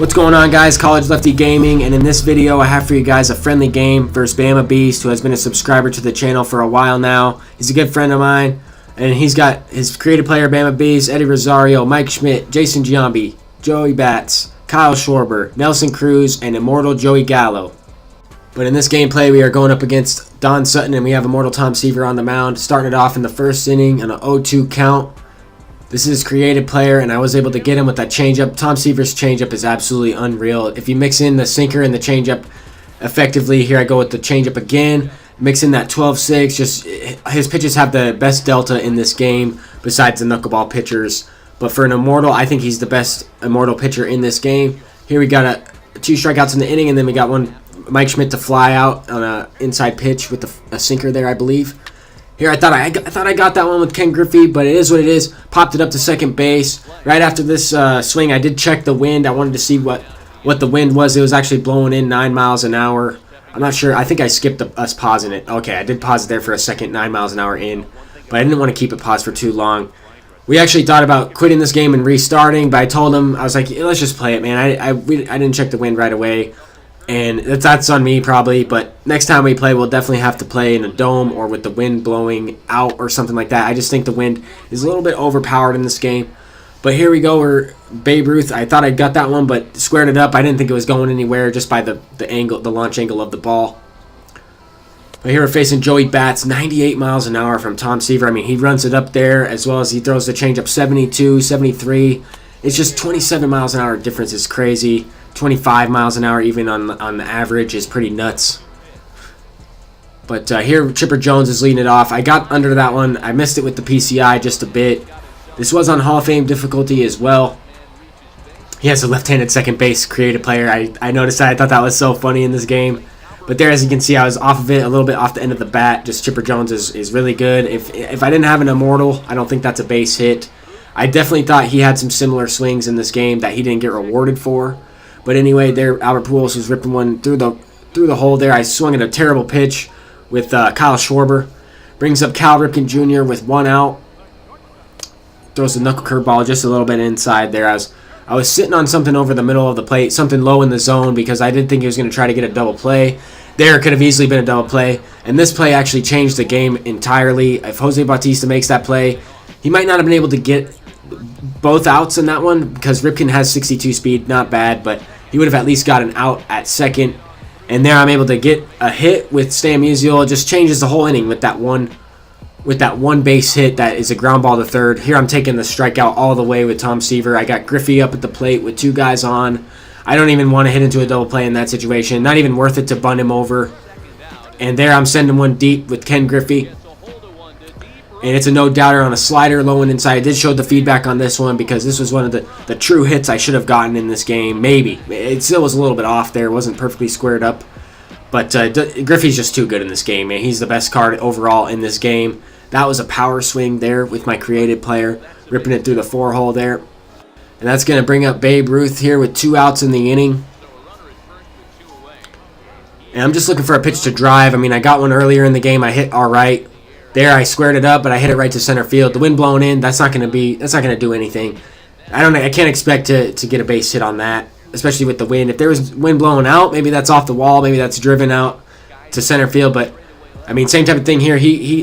What's going on, guys? College Lefty Gaming, and in this video I have for you guys a friendly game versus Bamabeast, who has been a subscriber to the channel for a while now. He's a good friend of mine, and he's got his creative player Bamabeast, Eddie Rosario, Mike Schmidt, Jason Giambi, Joey Bats, Kyle Schwarber, Nelson Cruz, and Immortal Joey Gallo. But in this gameplay we are going up against Don Sutton, and we have Immortal Tom Seaver on the mound, starting it off in the first inning on an 0-2 count. This is his creative player, and I was able to get him with that changeup. Tom Seaver's changeup is absolutely unreal. If you mix in the sinker and the changeup effectively, here I go with the changeup again. Mix in that 12-6. Just his pitches have the best delta in this game besides the knuckleball pitchers. But for an Immortal, I think he's the best Immortal pitcher in this game. Here we got two strikeouts in the inning, and then we got one Mike Schmidt to fly out on an inside pitch with a sinker there, I believe. Here, I thought I got that one with Ken Griffey, but it is what it is. Popped it up to second base. Right after this swing, I did check the wind. I wanted to see what the wind was. It was actually blowing in 9 miles an hour. I'm not sure. I think I skipped us pausing it. Okay, I did pause it there for a second, 9 miles an hour in, but I didn't want to keep it paused for too long. We actually thought about quitting this game and restarting, but I told him, I was like, let's just play it, man. I didn't check the wind right away. And that's on me probably, but next time we play, we'll definitely have to play in a dome or with the wind blowing out or something like that. I just think the wind is a little bit overpowered in this game. But here we go, we're Babe Ruth. I thought I got that one, but squared it up. I didn't think it was going anywhere just by the angle, the launch angle of the ball. But here we're facing Joey Bats, 98 miles an hour from Tom Seaver. I mean, he runs it up there as well as he throws the changeup 72, 73. It's just 27 miles an hour difference is crazy. 25 miles an hour even on the average is pretty nuts. But here Chipper Jones is leading it off. I got under that one. I missed it with the PCI just a bit. This was on Hall of Fame difficulty as well. He has a left-handed second base creative player. I noticed that. I thought that was so funny in this game. But there, as you can see, I was off of it, a little bit off the end of the bat. Just Chipper Jones is really good. If I didn't have an Immortal, I don't think that's a base hit. I definitely thought he had some similar swings in this game that he didn't get rewarded for. But anyway, there Albert Pujols was ripping one through the hole there. I swung at a terrible pitch with Kyle Schwarber. Brings up Cal Ripken Jr. with one out. Throws the knuckle curveball just a little bit inside there. I was sitting on something over the middle of the plate, something low in the zone, because I didn't think he was going to try to get a double play. There could have easily been a double play. And this play actually changed the game entirely. If Jose Bautista makes that play, he might not have been able to get both outs in that one because Ripken has 62 speed, not bad, but he would have at least got an out at second. And there I'm able to get a hit with Stan Musial. It just changes the whole inning with that one base hit that is a ground ball to third. Here I'm taking the strikeout all the way with Tom Seaver. I got Griffey up at the plate with two guys on. I don't even want to hit into a double play in that situation. Not even worth it to bunt him over. And there I'm sending one deep with Ken Griffey. And it's a no-doubter on a slider low and inside. I did show the feedback on this one because this was one of the true hits I should have gotten in this game. Maybe. It still was a little bit off there. It wasn't perfectly squared up. But Griffey's just too good in this game, man. He's the best card overall in this game. That was a power swing there with my creative player, ripping it through the four-hole there. And that's going to bring up Babe Ruth here with 2 outs in the inning. And I'm just looking for a pitch to drive. I mean, I got one earlier in the game. I hit all right. There, I squared it up, but I hit it right to center field. The wind blowing in, that's not going to do anything. I can't expect to get a base hit on that, especially with the wind. If there was wind blowing out, maybe that's off the wall, maybe that's driven out to center field. But I mean, same type of thing here.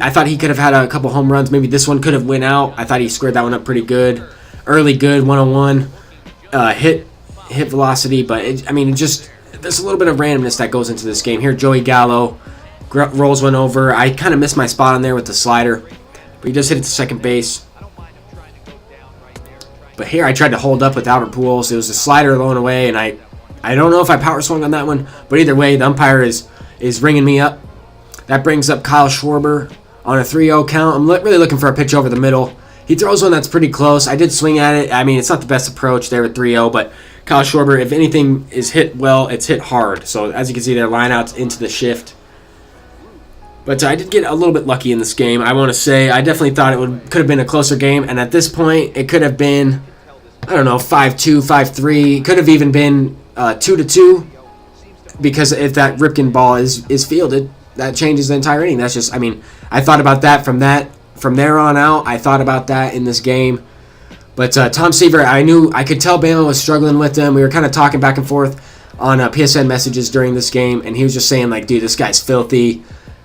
I thought he could have had a couple home runs. Maybe this one could have went out. I thought he squared that one up pretty good, early good, 101 hit velocity. But there's a little bit of randomness that goes into this game here. Joey Gallo rolls one over. I kind of missed my spot on there with the slider, but he just hit it to second base. But here I tried to hold up with Albert Pujols. It was a slider low and away, and I don't know if I power swung on that one, but either way, the umpire is ringing me up. That brings up Kyle Schwarber on a 3-0 count. I'm really looking for a pitch over the middle. He throws one that's pretty close. I did swing at it. I mean, it's not the best approach there with 3-0, but Kyle Schwarber, if anything is hit well, it's hit hard. So as you can see there, line outs into the shift. But I did get a little bit lucky in this game, I want to say. I definitely thought it could have been a closer game, and at this point, it could have been, I don't know, 5-2, 5-3. It could have even been 2-2, because if that Ripken ball is fielded, that changes the entire inning. That's just, I mean, I thought about that from there on out. I thought about that in this game. But Tom Seaver, I could tell Bama was struggling with him. We were kind of talking back and forth on PSN messages during this game, and he was just saying, like, dude, this guy's filthy.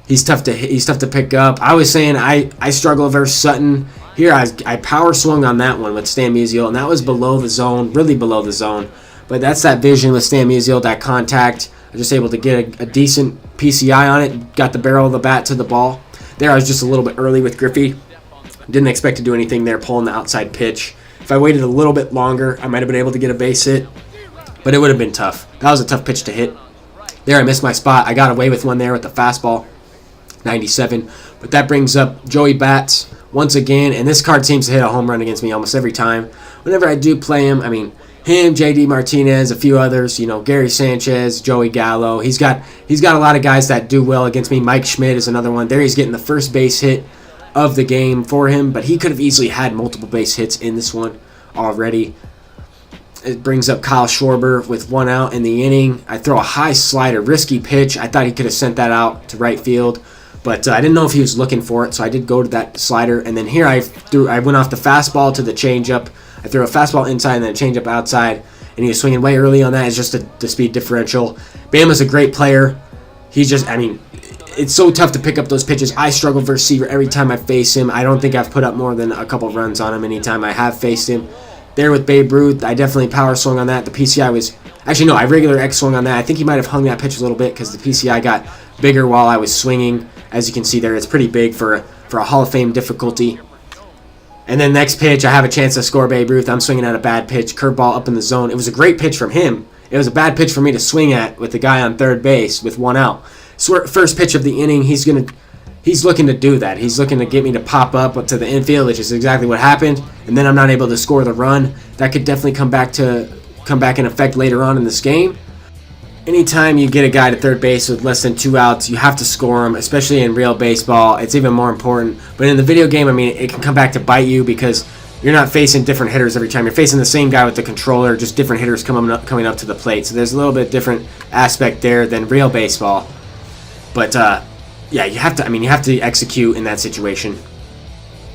He's tough to pick up. I was saying I struggle versus Sutton. Here I power swung on that one with Stan Musial, and that was below the zone, really below the zone. But that's that vision with Stan Musial, that contact. I was just able to get a decent PCI on it. Got the barrel of the bat to the ball. There I was just a little bit early with Griffey. Didn't expect to do anything there, pulling the outside pitch. If I waited a little bit longer, I might have been able to get a base hit, but it would have been tough. That was a tough pitch to hit. There I missed my spot. I got away with one there with the fastball, 97. But that brings up Joey Bats once again, and this card seems to hit a home run against me almost every time. Whenever I do play him, I mean, him, J.D. Martinez, a few others, you know, Gary Sanchez, Joey Gallo. He's got a lot of guys that do well against me. Mike Schmidt is another one. There he's getting the first base hit of the game for him, but he could have easily had multiple base hits in this one already. It brings up Kyle Schwarber with 1 out in the inning. I throw a high slider, risky pitch. I thought he could have sent that out to right field, but I didn't know if he was looking for it, so I did go to that slider. And then here I went off the fastball to the changeup. I threw a fastball inside and then a changeup outside, and he was swinging way early on that. It's just the speed differential. Bama's a great player. He's just, I mean, it's so tough to pick up those pitches. I struggle versus Seaver every time I face him. I don't think I've put up more than a couple runs on him anytime I have faced him. There with Babe Ruth, I definitely power swung on that. The PCI was, actually no, I regular X swung on that. I think he might have hung that pitch a little bit because the PCI got bigger while I was swinging. As you can see there, it's pretty big for a Hall of Fame difficulty. And then next pitch, I have a chance to score Babe Ruth. I'm swinging at a bad pitch, curveball up in the zone. It was a great pitch from him. It was a bad pitch for me to swing at with the guy on third base with 1 out. First pitch of the inning, he's looking to do that. He's looking to get me to pop up to the infield, which is exactly what happened. And then I'm not able to score the run. That could definitely come back in effect later on in this game. Anytime you get a guy to third base with less than 2 outs, you have to score him, especially in real baseball. It's even more important. But in the video game, I mean, it can come back to bite you because you're not facing different hitters every time. You're facing the same guy with the controller, just different hitters coming up to the plate. So there's a little bit different aspect there than real baseball. But yeah, you have to execute in that situation.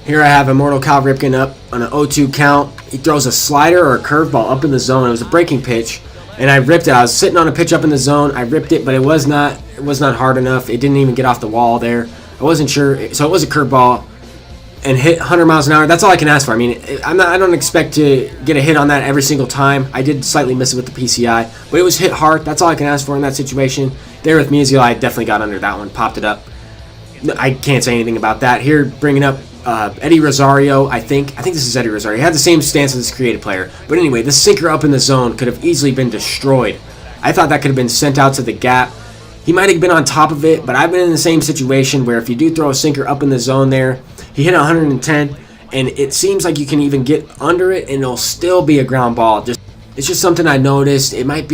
Here I have Immortal Cal Ripken up on an 0-2 count. He throws a slider or a curveball up in the zone. It was a breaking pitch, and I ripped it. I was sitting on a pitch up in the zone. I ripped it, but it was not hard enough. It didn't even get off the wall there. I wasn't sure, so it was a curveball and hit 100 miles an hour. That's all I can ask for. I mean, I don't expect to get a hit on that every single time. I did slightly miss it with the PCI, but it was hit hard. That's all I can ask for in that situation. There with Musial, I definitely got under that one, popped it up. I can't say anything about that. Here, bringing up Eddie Rosario, I think this is Eddie Rosario. He had the same stance as this creative player. But anyway, the sinker up in the zone could have easily been destroyed. I thought that could have been sent out to the gap. He might have been on top of it, but I've been in the same situation where if you do throw a sinker up in the zone there, he hit 110, and it seems like you can even get under it, and it'll still be a ground ball. It's just something I noticed. It might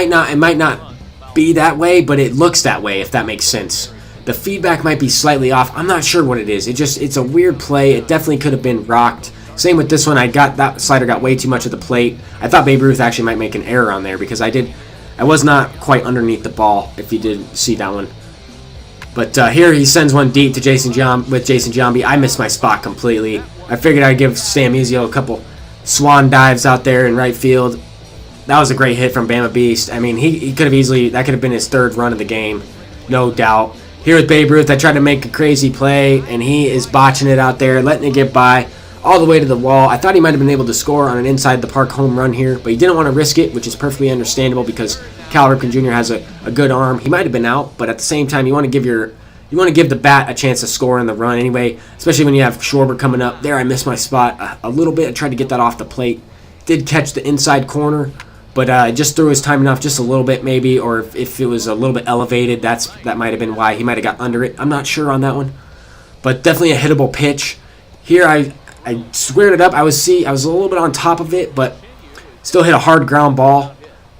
not be that way, but it looks that way, if that makes sense. The feedback might be slightly off. I'm not sure what it is. It's a weird play. It definitely could have been rocked. Same with this one. That slider got way too much of the plate. I thought Babe Ruth actually might make an error on there because I was not quite underneath the ball, if you did see that one. But here he sends one deep to Jason Giambi. I missed my spot completely. I figured I'd give Sam Musial a couple swan dives out there in right field. That was a great hit from Bamabeast. I mean, he could have easily, that could have been his third run of the game, no doubt. Here with Babe Ruth, I tried to make a crazy play, and he is botching it out there, letting it get by all the way to the wall. I thought he might have been able to score on an inside-the-park home run here, but he didn't want to risk it, which is perfectly understandable because Cal Ripken Jr. has a good arm. He might have been out, but at the same time, you want to give the bat a chance to score in the run anyway, especially when you have Schwarber coming up. There, I missed my spot a little bit. I tried to get that off the plate. Did catch the inside corner, but I just threw his timing off just a little bit maybe, or if it was a little bit elevated, that might have been why he might have got under it. I'm not sure on that one, but definitely a hittable pitch. Here I squared it up. I was a little bit on top of it, but still hit a hard ground ball.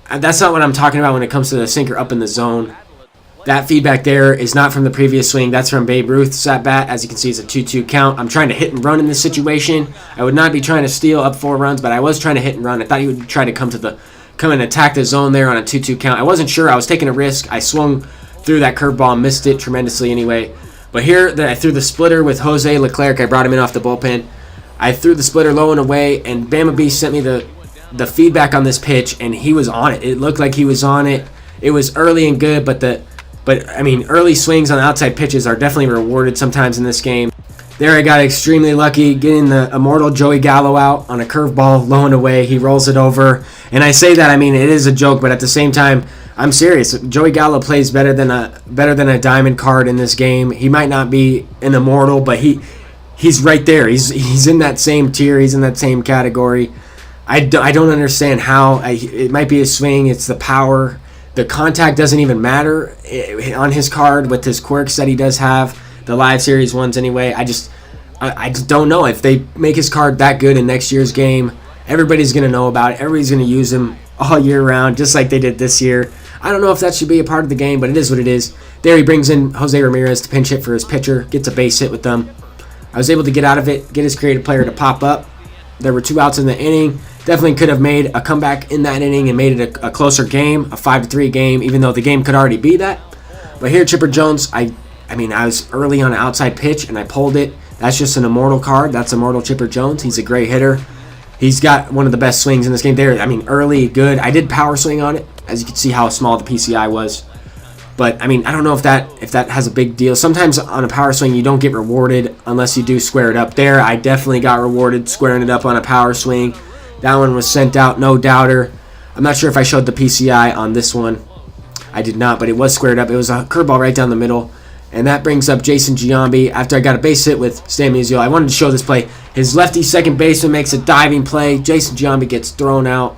That's not what I'm talking about when it comes to the sinker up in the zone. That feedback there is not from the previous swing. That's from Babe Ruth's at bat. As you can see, it's a 2-2 count. I'm trying to hit and run in this situation. I would not be trying to steal up 4 runs, but I was trying to hit and run. I thought he would try to come and attack the zone there on a 2-2 count. I wasn't sure. I was taking a risk. I swung through that curveball and missed it tremendously anyway. But here, I threw the splitter with Jose Leclerc. I brought him in off the bullpen. I threw the splitter low and away, and Bamabeast sent me the feedback on this pitch, and he was on it. It looked like he was on it. It was early and good, but I mean, early swings on outside pitches are definitely rewarded sometimes in this game. There I got extremely lucky getting the immortal Joey Gallo out on a curveball low and away. He rolls it over. And I say that, I mean, it is a joke, but at the same time, I'm serious. Joey Gallo plays better than a diamond card in this game. He might not be an immortal, but he's right there. He's in that same tier. He's in that same category. I don't understand how. It might be his swing. It's the power. The contact doesn't even matter on his card with his quirks that he does have. The live series ones anyway. I just don't know if they make his card that good in next year's game. Everybody's gonna know about it. Everybody's gonna use him all year round, just like they did this year. I don't know if that should be a part of the game, but it is what it is. There he brings in Jose Ramirez to pinch hit for his pitcher, gets a base hit with them. I was able to get out of it, get his creative player to pop up. There were 2 outs in the inning. Definitely could have made a comeback in that inning and made it a closer game, a 5-3 game, even though the game could already be that. But here, Chipper Jones, I was early on an outside pitch, and I pulled it. That's just an immortal card. That's immortal Chipper Jones. He's a great hitter. He's got one of the best swings in this game. There, I mean, early, good. I did power swing on it, as you can see how small the PCI was. But, I mean, I don't know if that has a big deal. Sometimes on a power swing, you don't get rewarded unless you do square it up. There, I definitely got rewarded squaring it up on a power swing. That one was sent out, no doubter. I'm not sure if I showed the PCI on this one. I did not, but it was squared up. It was a curveball right down the middle. And that brings up Jason Giambi after I got a base hit with Stan Musial. I wanted to show this play. His lefty second baseman makes a diving play. Jason Giambi gets thrown out.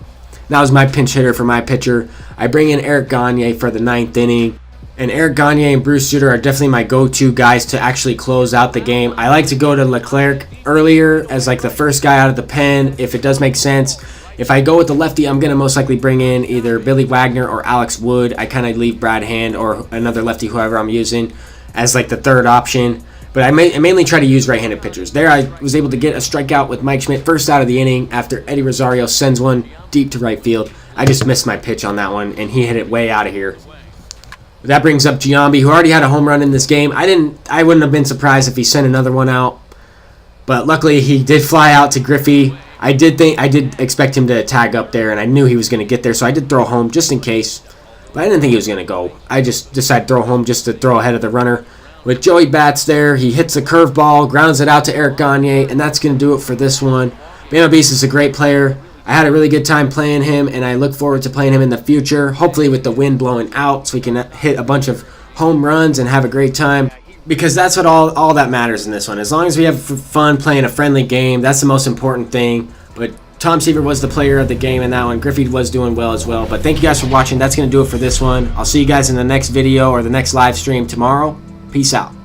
That was my pinch hitter for my pitcher. I bring in Eric Gagne for the 9th inning. And Eric Gagne and Bruce Sutter are definitely my go-to guys to actually close out the game. I like to go to Leclerc earlier as like the first guy out of the pen if it does make sense. If I go with the lefty, I'm going to most likely bring in either Billy Wagner or Alex Wood. I kind of leave Brad Hand or another lefty, whoever I'm using, as like the third option. But I mainly try to use right-handed pitchers. There I was able to get a strikeout with Mike Schmidt first out of the inning after Eddie Rosario sends one deep to right field. I just missed my pitch on that one, and he hit it way out of here. That brings up Giambi, who already had a home run in this game. I wouldn't have been surprised if he sent another one out. But luckily, he did fly out to Griffey. I did expect him to tag up there, and I knew he was going to get there, so I did throw home just in case. But I didn't think he was going to go. I just decided to throw home just to throw ahead of the runner. With Joey Bats there, he hits a curveball, grounds it out to Eric Gagne, and that's going to do it for this one. Bamabeast is a great player. I had a really good time playing him, and I look forward to playing him in the future, hopefully with the wind blowing out so we can hit a bunch of home runs and have a great time, because that's what all that matters in this one. As long as we have fun playing a friendly game, that's the most important thing. But Tom Seaver was the player of the game in that one. Griffey was doing well as well. But thank you guys for watching. That's going to do it for this one. I'll see you guys in the next video or the next live stream tomorrow. Peace out.